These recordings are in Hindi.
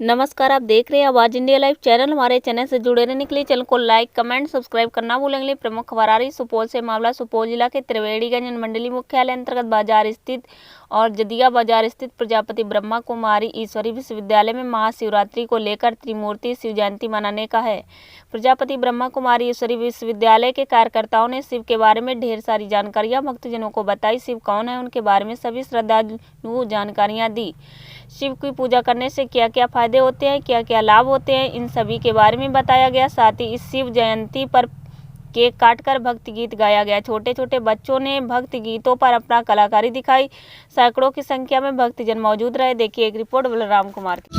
नमस्कार, आप देख रहे हैं आवाज इंडिया लाइव चैनल। हमारे चैनल से जुड़े रहने के लिए चैनल को लाइक, कमेंट, सब्सक्राइब करना भूलेंगे। प्रमुख खबर आ रही सुपौल से मामला। सुपौल जिला के त्रिवेणीगंज मंडली मुख्यालय अंतर्गत बाजार स्थित और जदिया बाजार स्थित प्रजापति ब्रह्मा कुमारी ईश्वरी विश्वविद्यालय में महाशिवरात्रि को लेकर त्रिमूर्ति शिव जयंती मनाने का है। प्रजापति ब्रह्मा कुमारी ईश्वरी विश्वविद्यालय के कार्यकर्ताओं ने शिव के बारे में ढेर सारी जानकारियां भक्तजनों को बताई। शिव कौन है, उनके बारे में सभी श्रद्धालु जानकारियां दी। शिव की पूजा करने से क्या क्या फायदे होते हैं, क्या क्या लाभ होते हैं, इन सभी के बारे में बताया गया। साथ ही इस शिव जयंती पर केक काटकर भक्ति गीत गाया गया। छोटे छोटे बच्चों ने भक्ति गीतों पर अपना कलाकारी दिखाई। सैकड़ों की संख्या में भक्तजन मौजूद रहे। देखिए एक रिपोर्ट बलराम कुमार की।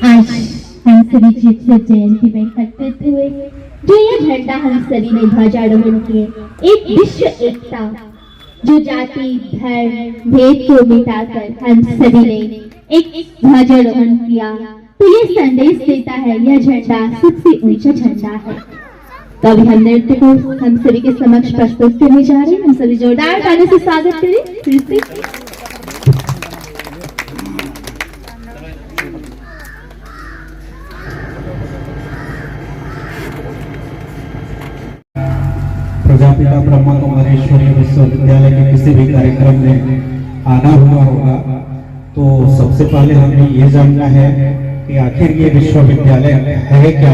आज हम सभी शिव जयंती में एकत्रित हुए, जो यह झंडा हम सभी ने ध्वजारोहण किए। एक विश्व एकता, जो जाति धर्म भेद को मिटाकर हम सभी ने एक ध्वजारोहण किया, तो ये संदेश देता है यह झंडा सबसे ऊंचा झंडा है। तो अभी हम नृत्य को हम सभी के समक्ष प्रस्तुत करने जा रहे हैं। हम सभी जोरदार तालियों से स्वागत करें फिर से। प्रजापिता ब्रह्मा कुमारेश्वरी विश्वविद्यालय के किसी भी कार्यक्रम में आना हुआ होगा तो सबसे पहले हमें ये जानना है कि आखिर ये विश्वविद्यालय है क्या,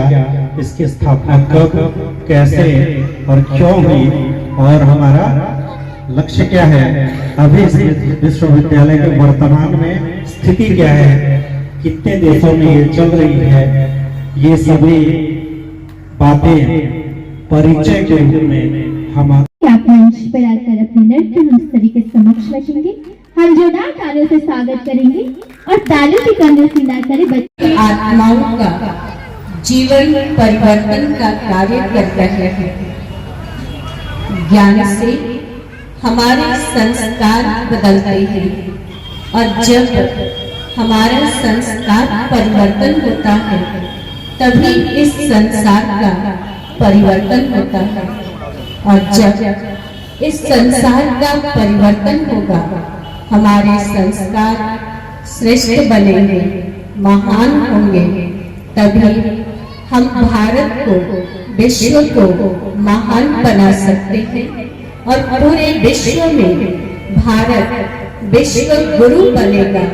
इसकी स्थापना कब, कैसे और क्यों हुई और हमारा लक्ष्य क्या है। अभी इस विश्वविद्यालय के वर्तमान में स्थिति क्या है, कितने देशों में ये चल रही है, ये सभी बातें परिचय के रूप में हम मंच पर आकर अपने नृत्य हम सभी के समक्ष रखेंगे। हम जोरदार तालियों से स्वागत करेंगे और तालियों की कन्या सिंगार करें। बच्चे आत्माओं का जीवन परिवर्तन का कार्य कर रहे हैं। ज्ञान से हमारे संस्कार बदलते हैं और जब हमारा संस्कार परिवर्तन होता है तभी इस संसार का परिवर्तन होता है। और जब इस संसार का परिवर्तन होगा, हमारे संस्कार श्रेष्ठ बनेंगे, महान होंगे, तभी हम भारत को, विश्व को महान बना सकते हैं और पूरे विश्व में भारत विश्व गुरु बनेगा।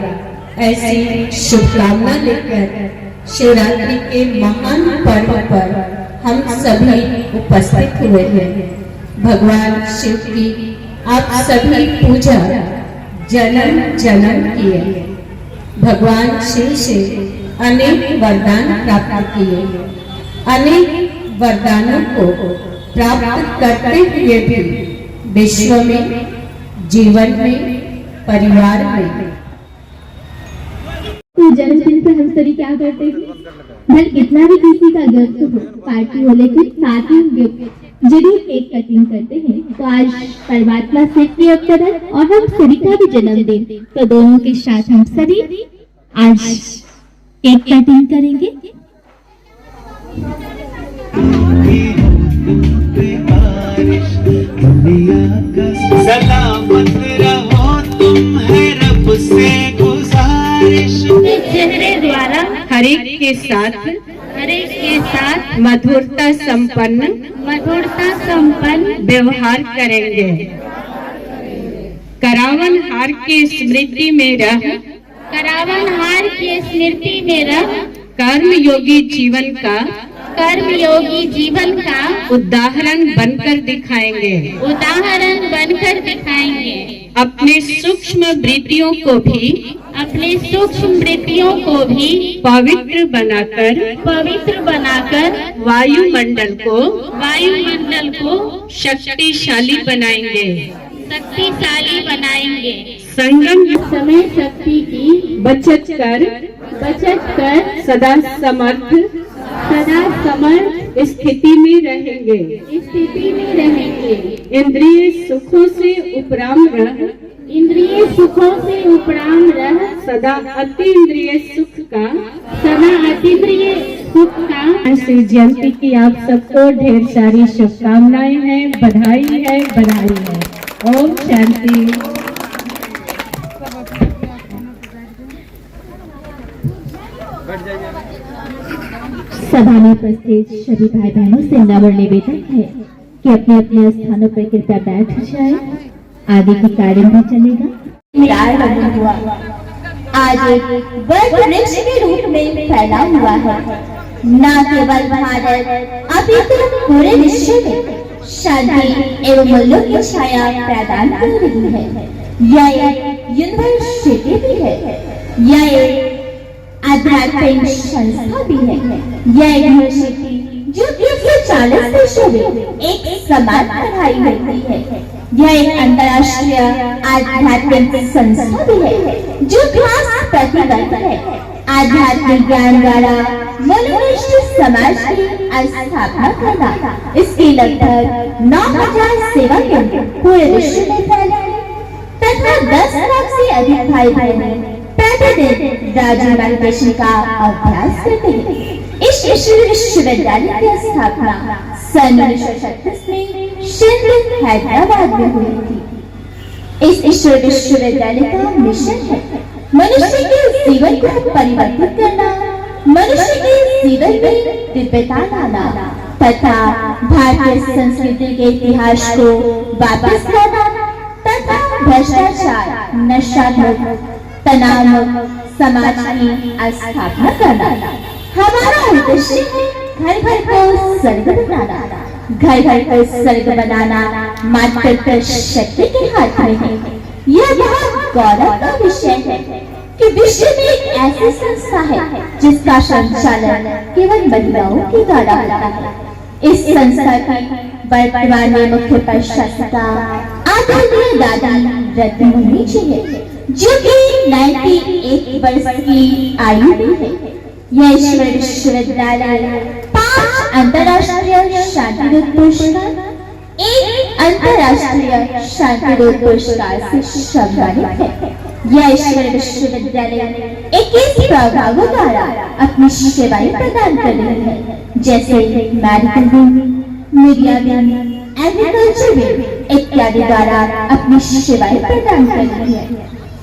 ऐसी शुभकामना लेकर शिवरात्रि के महान पर्व पर हम सभी उपस्थित हुए हैं। भगवान शिव की आप सभी पूजा जन्म जन्म किए, भगवान शिव से अनेक वरदान प्राप्त किए। अनेक वरदानों को प्राप्त करते हुए भी विश्व में, जीवन में, परिवार में जन्मदिन पर हम सभी क्या करते हैं, भले कितना भी किसी का गिफ्ट हो, पार्टी हो, लेकिन साथ ही गिफ्ट जरूर केक कटिंग करते हैं। तो आज परमात्मा शिव की अवतार और हम सभी का भी जन्मदिन, तो दोनों के साथ हम सभी आज केक कटिंग करेंगे। सलामत रहो तुम है रब से गुजारिश। चेहरे द्वारा हर एक के साथ मधुरता संपन्न व्यवहार करेंगे। करावन हार की स्मृति में रह कर्मयोगी जीवन का उदाहरण बनकर दिखाएंगे। अपने सूक्ष्म वृत्तियों को भी पवित्र बनाकर वायुमंडल को शक्तिशाली बनाएंगे। संयम समय शक्ति की बचत कर सदा समर्थ स्थिति में रहेंगे। इंद्रिय सुखों से उपराम रह सदा अतीन्द्रिय सुख का श्री जयंती की आप सबको ढेर सारी शुभकामनाएं हैं, बधाई है। ओम शांति। सभा में उपस्थित सभी भाई बहनों से नम्र निवेदन है कि अपने अपने स्थानों पर कृपया बैठ जाए। आगे की कार्य भी चलेगा। हुआ आज एक वट वृक्ष के रूप में फैला हुआ है। न केवल भारत अपितु पूरे विश्व में शांति एवं मूल्यों की छाया प्रदान कर रही है। यह यूनिवर्सिटी भी है, यह आध्यात्मिक संस्था भी है। यह यूनिवर्सिटी जो 140 देशों में एक समान पढ़ाई होती है। यह एक अंतर्राष्ट्रीय आध्यात्मिक संस्था भी है जो खास प्रतिबद्ध है आध्यात्मिक ज्ञान द्वारा मनुष्य समाज की स्थापना करना। इसके लगभग 9000 सेवा केंद्र पूरे विश्व में फैले तथा 10 लाख से अधिक भाई बहन प्रतिदिन राजयोग मेडिटेशन का अभ्यास करते हैं। इस विश्वविद्यालय की स्थापना सन 1936 में सिंध हैदराबाद में हुई थी। इस ईश्वर विश्वविद्यालय का मिशन है मनुष्य के जीवन को परिवर्तित करना, मनुष्य के जीवन में दिव्यता लाना तथा भारतीय संस्कृति के इतिहास को वापस लाना तथा भ्रष्टाचार, नशा, तनाव समाज की स्थापना करना। हमारा उद्देश्य है घर घर को स्वर्ग बनाना। घर घर को स्वर्ग बनाना मातृत्व शक्ति के हाथ में है। यह बहुत गौरव का विषय है कि विश्व में एक ऐसी संस्था है जिसका संचालन केवल महिलाओं के द्वारा होता है। इस संस्था की वर्तमान में मुख्य प्रशासिका आदरणीय दादी रत्नमणि जी है, जो कि 91 वर्ष की आयु में है। यह ईश्वर विश्वविद्यालय 5 अंतर्राष्ट्रीय शांतिदूत पुरस्कार, 1 अंतर्राष्ट्रीय शांतिदूत पुरस्कार से सम्मानित है। यह ईश्वर विश्वविद्यालय 21 विभागों द्वारा अपनी सेवाएं प्रदान कर रही है, जैसे medical wing, media wing, agriculture wing इत्यादि द्वारा अपनी सेवाएं प्रदान कर रही है।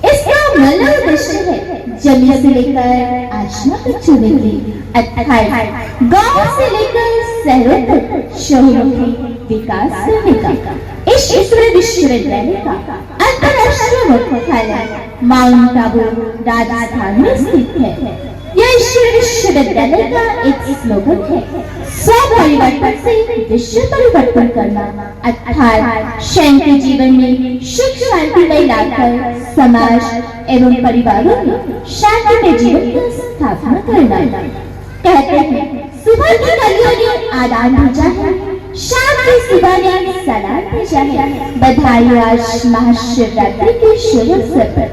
इसका मूल उद्देश्य है जमीन से लेकर आसमान तक छूने की, अर्थात गांव से लेकर शहरों तक शहरों के विकास करने का। इस ईश्वर विश्वविद्यालय का अंतर्राष्ट्रीय मुख्यालय माउंट आबू राजस्थान में स्थित है। यह ईश्वर विश्वविद्यालय का एक स्लोगन है, स्व परिवर्तन से विश्व परिवर्तन करना, अर्थात शांति जीवन में सुख शांति में लाकर समाज एवं परिवारों में शांति में जीवन की स्थापना करना। कहते हैं सुबह की कलियों ने आदान भेजा है, शाम की सुबह ने सलाम भेजा है। बधाई आज महाशिवरात्रि के शुभ अवसर पर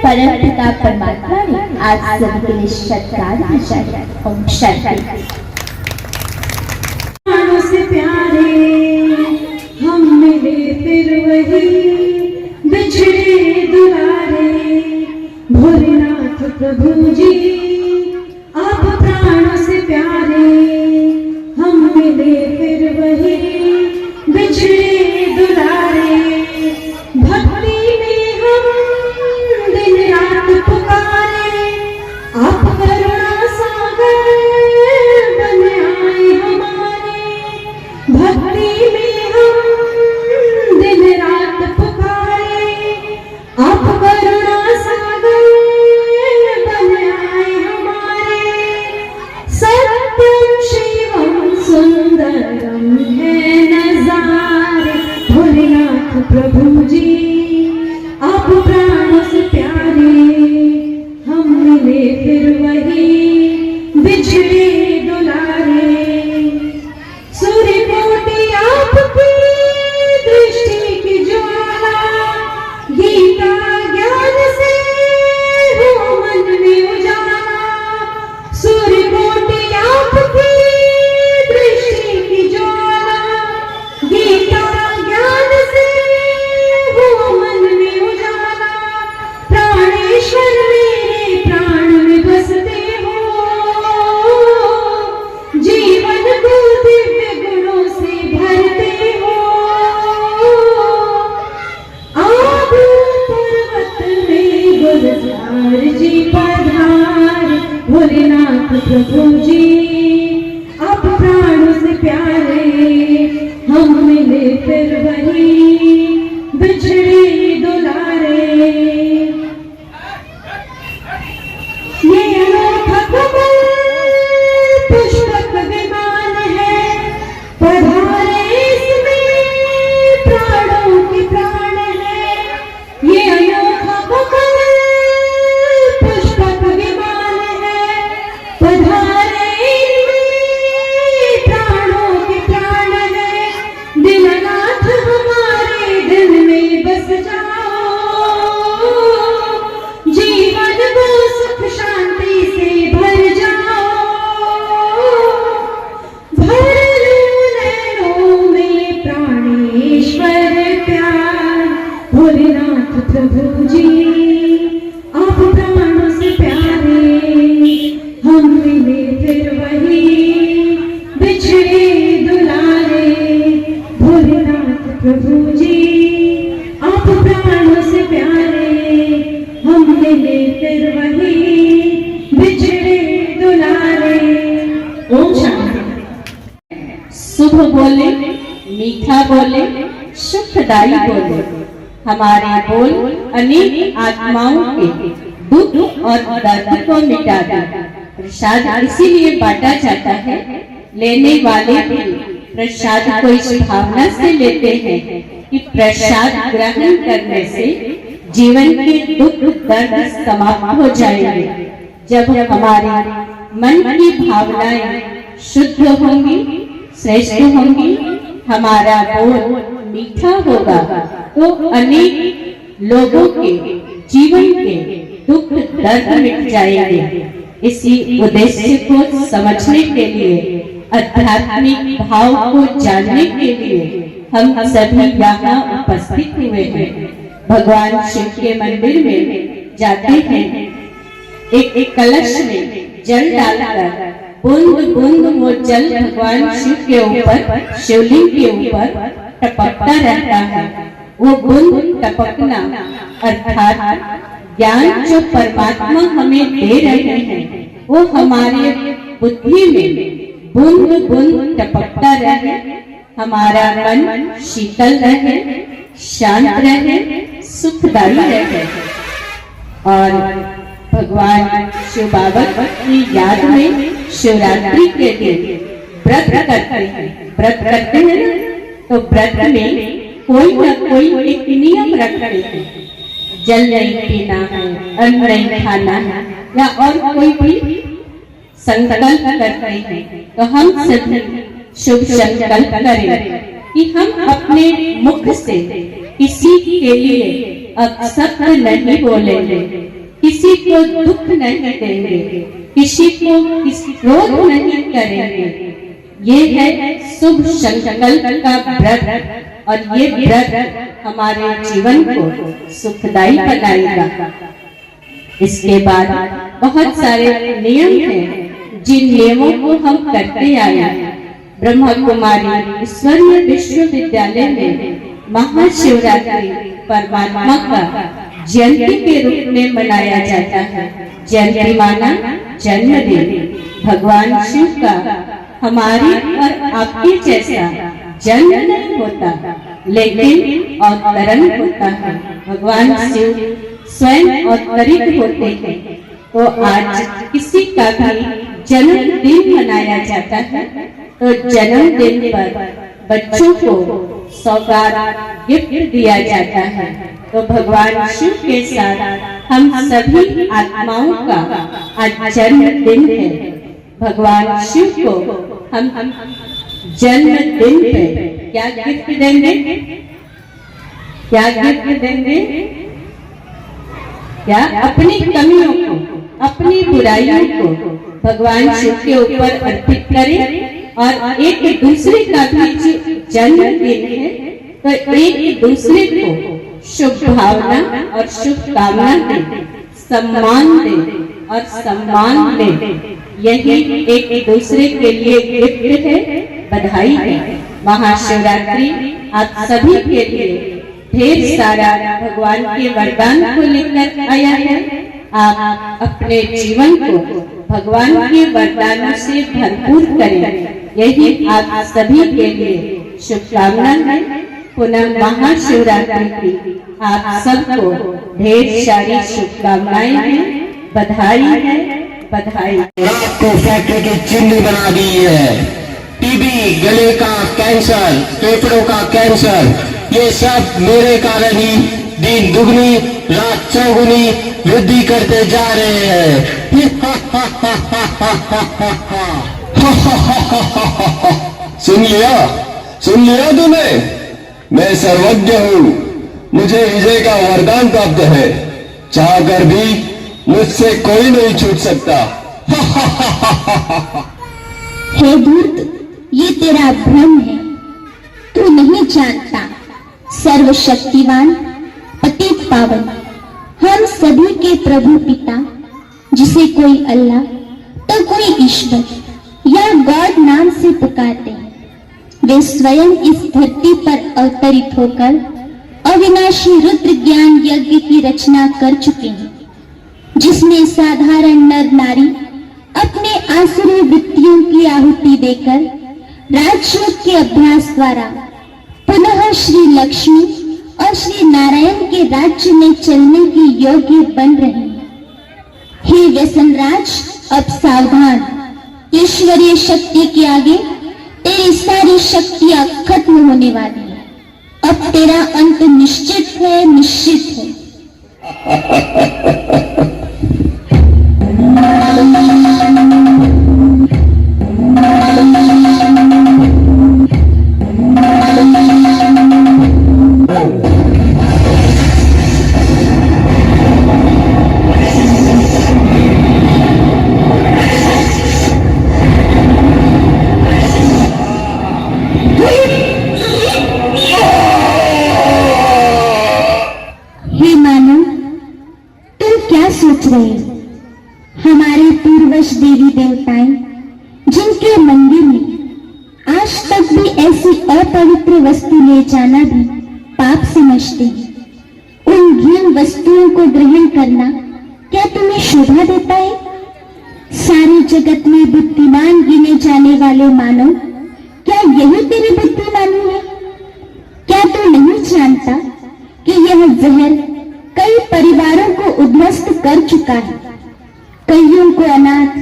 परम पिता परमात्मा ने आज सभी के लिए सत्कार भेजा है। ओम शांति। से प्यारे हम मिले फिर वही बिछड़े दुलारे, भोलेनाथ प्रभु जी आप प्राणों से प्यारे हम मिले फिर वही बिछड़े दुलारे। भक्ति में हम दिन रात पुकारे, आप करुणा सागर बन आए हमारे। भक्ति में हम दिन रात पुकारे, आप करुणा सागर बन आए प्यारे हम मिले फिर वही बिछड़े दुलारे। ये अनोखा कमल पुष्पक विमान है, पधारे इसमें प्राणों के प्राण है। ये अनोखा कमल पुष्पक विमान है, पधारे इसमें प्राणों के प्राण है। दीननाथ हमारे दिल में बस जाओ, जीवन को सुख शांति से भर जाओ। भर लो नैनों में प्राणेश्वर प्यार, भोलेनाथ प्रभु जी आप प्राणों से प्यारे। हम मिले फिर वही बिछड़े दुलारे, भोलेनाथ प्रभु जी आप प्राणों से प्यारे। हम मिले फिर वही बिछड़े दुलारे। ओम शांति। शुभ बोले, मीठा बोले, सुखदाई बोले, हमारे बोल अनेक आत्माओं के दुख और दर्द को मिटा दे। प्रसाद इसीलिए बांटा जाता है, लेने वाले भी प्रसाद को इस भावना से लेते हैं कि प्रसाद ग्रहण करने से जीवन के दुख दर्द समाप्त हो जाएंगे। जब हमारे मन की भावनाएं शुद्ध होंगी, श्रेष्ठ होंगी, हमारा बोल मीठा होगा, तो अनेक लोगों के जीवन के दुख दर्द मिट जाएंगे। इसी उद्देश्य को समझने के लिए, आध्यात्मिक भाव को जानने के लिए हम सभी यहाँ उपस्थित हुए हैं। भगवान शिव के मंदिर में जाते हैं, एक कलश में जल डालकर बूंद बूंद वो जल भगवान शिव के ऊपर, शिवलिंग के ऊपर टपकता रहता है। वो बूंद टपकना अर्थात ज्ञान जो परमात्मा हमें दे रहे हैं, वो हमारे बुद्धि में बूंद बूंद टपकता रहे, हमारा मन शीतल रहे, शांत रहे, सुखदायी रहे। और भगवान शिव बाबा की याद में शिवरात्रि के दिन व्रत करते हैं। व्रत करते हैं तो व्रत में कोई न कोई एक नियम रखते हैं। जल नहीं पीना है, अन्न नहीं खाना है, या और कोई भी संकल्प करते हैं। तो हम सभी शुभ संकल्प करें कि हम अपने मुख से किसी के लिए अपशब्द नहीं बोलेंगे, किसी को दुख नहीं देंगे, किसी को क्रोध नहीं करेंगे। ये है शुभ संकल्प का व्रत, और ये व्रत हमारे जीवन को सुखदायी बनाएगा। इसके बाद बहुत सारे नियम हैं, जिन नियमों को हम करते आए हैं। ब्रह्मा कुमारी स्वर्ण विश्वविद्यालय में महाशिवरात्रि परमात्मा का जयंती के रूप में मनाया जाता है। जयंती माना जन्मदिन। भगवान शिव का हमारे और आपके जैसा जन्म नहीं होता, लेकिन अवतरण होता है। भगवान शिव स्वयं अवतरित होते हैं। तो आज किसी का भी जन्मदिन मनाया जाता है, तो जन्मदिन पर बच्चों को सौगात गिफ्ट दिया जाता है। तो भगवान शिव के साथ हम सभी आत्माओं का आज जन्मदिन है। भगवान शिव को हम जन्मदिन पे क्या गिफ्ट देंगे? क्या गिफ्ट देंगे? क्या अपनी कमियों को, अपनी बुराइयों को भगवान शिव के ऊपर अर्पित करें, और एक दूसरे का भी जन्मदिन है तो एक दूसरे को शुभ भावना और शुभकामना दें, सम्मान दें और सम्मान दें। यही एक दूसरे के लिए गिफ्ट है, बधाई है। महाशिवरात्रि आप सभी के लिए ढेर सारा भगवान के वरदान को लेकर आया है। आप अपने जीवन को भगवान के वरदानों से भरपूर करें। यही आप सभी के लिए शुभकामनाएं हैं। पुनः महाशिवरात्रि की आप सबको ढेर सारी शुभकामनाएं हैं, बधाई है, बधाई। रात को फैक्ट्री की चिमनी बना दी है। टीबी, गले का कैंसर, फेफड़ों का कैंसर, ये सब मेरे कारण ही दिन दुगनी रात चौगुनी वृद्धि करते जा रहे हैं। सुन लिया तूने? मैं सर्वज्ञ हूँ, मुझे विजय का वरदान प्राप्त है, चाहकर भी मुझसे कोई नहीं छूट सकता। हे धूर्त, ये तेरा भ्रम है। तू नहीं जानता, सर्वशक्तिवान पतित पावन हम सभी के प्रभु पिता, जिसे कोई अल्लाह तो कोई ईश्वर या गॉड नाम से पुकारते हैं, वे स्वयं इस धरती पर अवतरित होकर अविनाशी रुद्र ज्ञान यज्ञ की रचना कर चुके हैं, जिसमें साधारण नर नारी अपने आसुरी वृत्तियों की आहुति देकर राजयोग के अभ्यास द्वारा पुनः श्री लक्ष्मी और श्री नारायण के राज्य में चलने के योग्य बन रहे हैं। हे व्यसनराज, अब सावधान, ईश्वरीय शक्ति के आगे तेरी सारी शक्तियां खत्म होने वाली है। अब तेरा अंत निश्चित है, निश्चित है। हमारे पूर्वज देवी देवताएं, जिनके मंदिर में आज तक भी ऐसी अपवित्र वस्तु ले जाना भी पाप समझते हैं, उन घृण वस्तुओं को ग्रहण करना क्या तुम्हें शोभा देता है? सारे जगत में बुद्धिमान गिने जाने वाले मानव, क्या यही तेरी बुद्धिमानी है? क्या तू नहीं जानता कि यह जहर कई परिवारों को उद्ध्वस्त कर चुका है, कईयों को अनाथ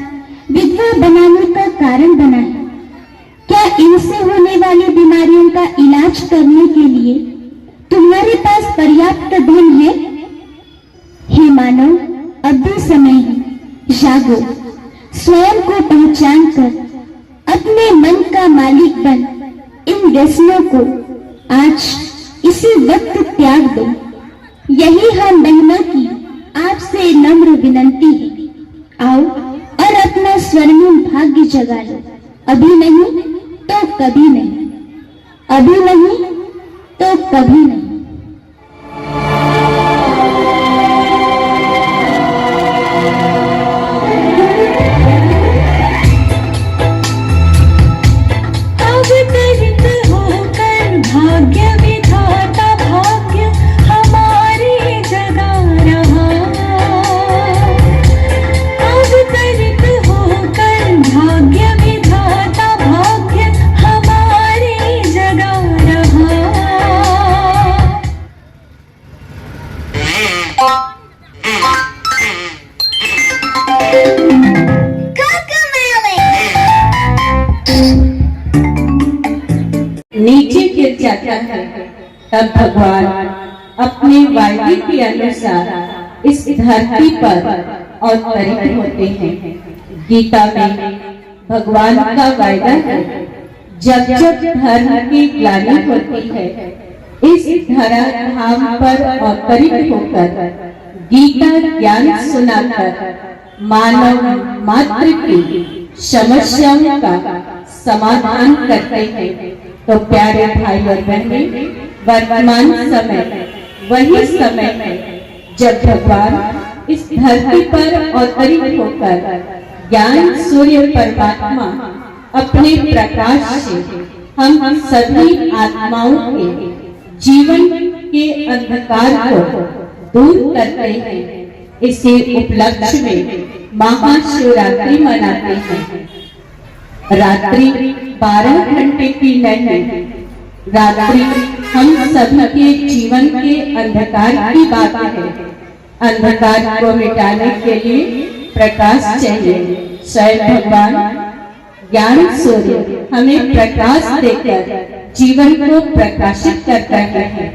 विधवा बनाने का कारण बना है? क्या इनसे होने वाली बीमारियों का इलाज करने के लिए तुम्हारे पास पर्याप्त धन है? हे मानव, अब भी समय है, जागो, स्वयं को पहचान कर अपने मन का मालिक बन इन व्यसनों को आज इसी वक्त त्याग दो। यही हम बहनों की आपसे नम्र विनंती है। आओ और अपना स्वर्णिम भाग्य जगा लो। अभी नहीं तो कभी नहीं, अभी नहीं तो कभी नहीं। नीचे गिर जाता है, तब भगवान अपने वायदे के अनुसार इस धरती पर अवतरित होते हैं। गीता में भगवान का वायदा है, जब जब धर्म की ग्लानि होती है, इस धरा धाम पर अवतरित होकर गीता ज्ञान सुनाकर मानव मात्र की समस्याओं का समाधान करते हैं। तो प्यारे भाई और बहनें, वर्तमान समय वही समय है जब भगवान इस धरती पर अवतरित होकर ज्ञान सूर्य परमात्मा अपने प्रकाश से हम सभी आत्माओं के जीवन के अंधकार को दूर करते हैं। इसी उपलक्ष्य में महाशिवरात्रि मनाते हैं। रात्रि 12 घंटे की नहीं, रात्रि हम सभी के जीवन के अंधकार की बात है। अंधकार को मिटाने के लिए प्रकाश चाहिए। स्वयं भगवान ज्ञान सूर्य हमें प्रकाश देकर जीवन को प्रकाशित करता है,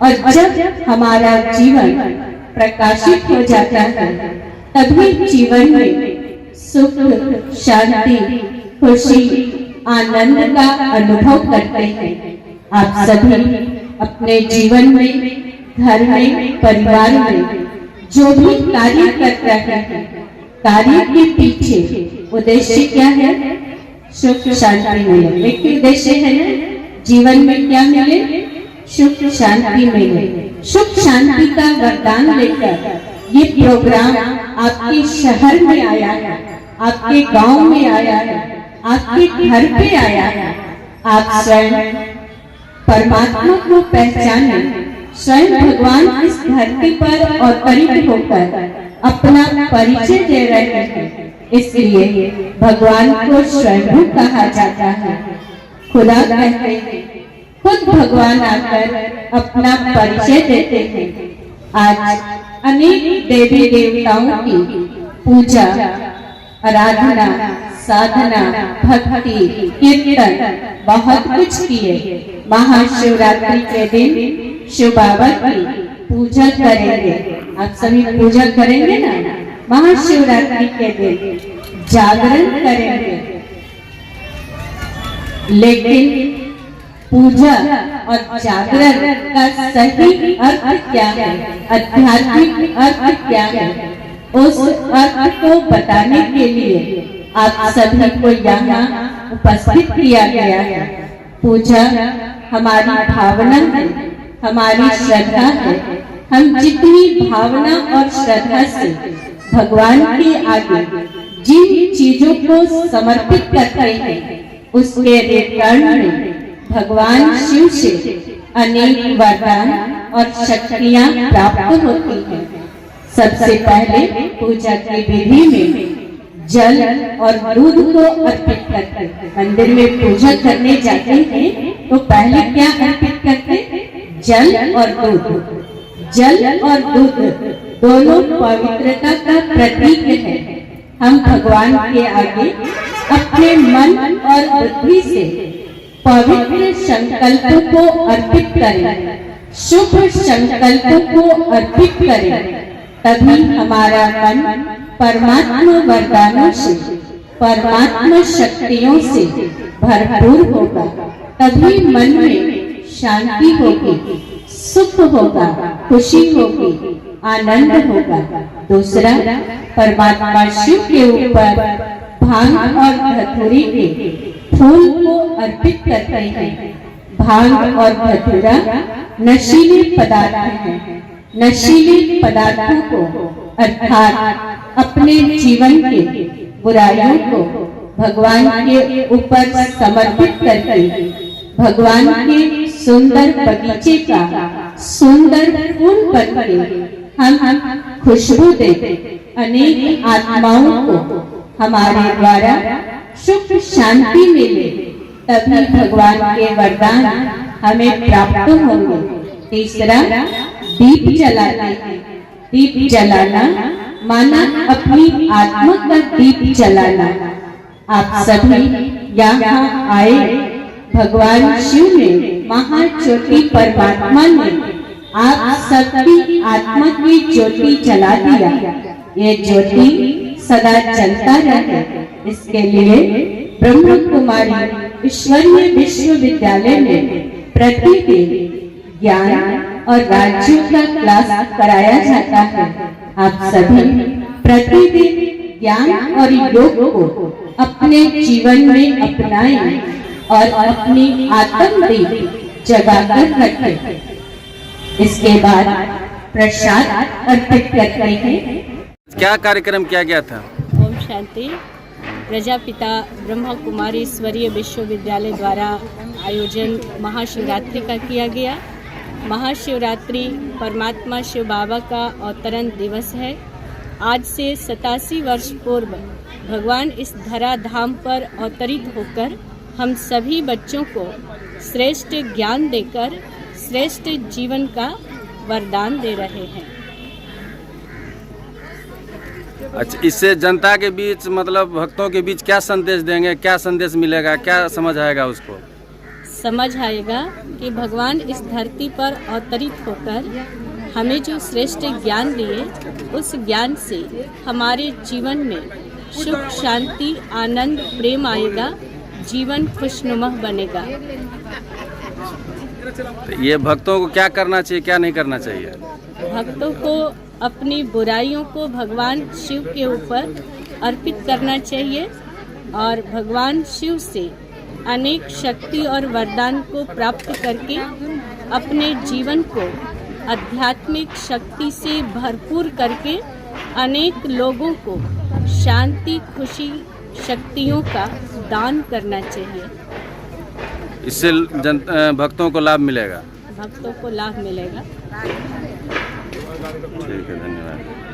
और जब हमारा जीवन प्रकाशित हो जाता है तभी जीवन में सुख, शांति, खुशी, आनंद का अनुभव करते हैं। आप सभी अपने जीवन में, घर में, परिवार में जो भी कार्य कर रहे हैं, कार्य के पीछे उद्देश्य क्या है? सुख शांति मिले। एक उद्देश्य है ना, जीवन में क्या मिले? सुख शांति मिले। सुख शांति का वरदान लेकर ये प्रोग्राम आपके शहर में आया है, आपके गांव में आया है, आपके घर पे आया है। आप स्वयं परमात्मा को पहचाने, स्वयं भगवान इस धरती पर अवतरित होकर अपना परिचय दे रहे हैं। इसलिए भगवान को स्वयं कहा जाता है। खुदा कहते हैं, खुद भगवान आकर अपना परिचय देते हैं। आज अनेक देवी देवताओं की पूजा, आराधना, साधना, भक्ति, कीर्तन बहुत कुछ किए। महाशिवरात्रि के दिन शिव बाबा की पूजा करेंगे। आप सभी पूजा करेंगे ना? महाशिवरात्रि के दिन जागरण करेंगे। लेकिन पूजा और जागरण का सही अर्थ क्या है? आध्यात्मिक अर्थ क्या है? उस अर्थ को बताने के लिए आप सभी को यहाँ उपस्थित किया गया है। पूजा हमारी भावना है, हमारी श्रद्धा है। हम जितनी भावना और श्रद्धा से भगवान के आगे जिन चीजों को समर्पित करते हैं, उसके रिटर्न में भगवान शिव से अनेक वरदान और शक्तियां प्राप्त होती हैं। सबसे पहले पूजा की विधि में जल और दूध को अर्पित करते। मंदिर में पूजा करने जाते हैं तो पहले क्या अर्पित करते? जल और दूध। जल और दूध दोनों पवित्रता का प्रतीक है। हम भगवान के आगे अपने मन और बुद्धि से पवित्र संकल्पों को अर्पित करें, शुभ संकल्पों को अर्पित करें, तभी हमारा मन परमात्मा वरदानों से, परमात्मा शक्तियों से भरपूर होगा। तभी मन में शांति होगी, सुख होगा, खुशी होगी, आनंद होगा। दूसरा, परमात्मा शिव के ऊपर भांग और धतूरे के फूल को अर्पित करते हैं। भांग और धतूरा नशीले पदार्थ हैं। नशीले पदार्थों को अर्थात अपने जीवन के बुराइयों को भगवान के ऊपर समर्पित करके भगवान के सुंदर बगीचे का सुंदर फूल बनके हम खुशबू देते अनेक आत्माओं को हमारे द्वारा सुख शांति मिले, तभी भगवान के वरदान हमें प्राप्त होंगे। तीसरा, दीप जलाते हैं। दीप जलाना माना अपनी आत्मा का दीप जलाना। आप सभी यहाँ आए, भगवान शिव ने, महाज्योति परमात्मा ने आप सबकी आत्मा की ज्योति जला दिया। ये ज्योति सदा जलता रहे, इसके लिए ब्रह्म कुमारी ईश्वरीय विश्वविद्यालय में प्रतिदिन ज्ञान और राज्यों का क्लास कराया जाता है। आप सभी प्रतिदिन ज्ञान और योग को अपने जीवन में अपनाएं और अपनी आत्मदीप जगाकर रखें। इसके बाद प्रसाद अर्पित करते हैं। क्या कार्यक्रम किया गया था? ओम शांति। प्रजापिता ब्रह्मा कुमारी ईश्वरीय विश्वविद्यालय द्वारा आयोजन महाशिवरात्रि का किया गया। महाशिवरात्रि परमात्मा शिव बाबा का अवतरण दिवस है। आज से 87 वर्ष पूर्व भगवान इस धरा धाम पर अवतरित होकर हम सभी बच्चों को श्रेष्ठ ज्ञान देकर श्रेष्ठ जीवन का वरदान दे रहे हैं। अच्छा, इससे जनता के बीच मतलब भक्तों के बीच क्या संदेश देंगे, क्या संदेश मिलेगा, क्या समझ आएगा उसको? समझ आएगा कि भगवान इस धरती पर अवतरित होकर हमें जो श्रेष्ठ ज्ञान दिए, उस ज्ञान से हमारे जीवन में सुख, शांति, आनंद, प्रेम आएगा, जीवन खुशनुमा बनेगा। तो ये भक्तों को क्या करना चाहिए, क्या नहीं करना चाहिए? भक्तों को अपनी बुराइयों को भगवान शिव के ऊपर अर्पित करना चाहिए और भगवान शिव से अनेक शक्ति और वरदान को प्राप्त करके अपने जीवन को आध्यात्मिक शक्ति से भरपूर करके अनेक लोगों को शांति, खुशी, शक्तियों का दान करना चाहिए। इससे भक्तों को लाभ मिलेगा। भक्तों को लाभ मिलेगा। ठीक है, धन्यवाद।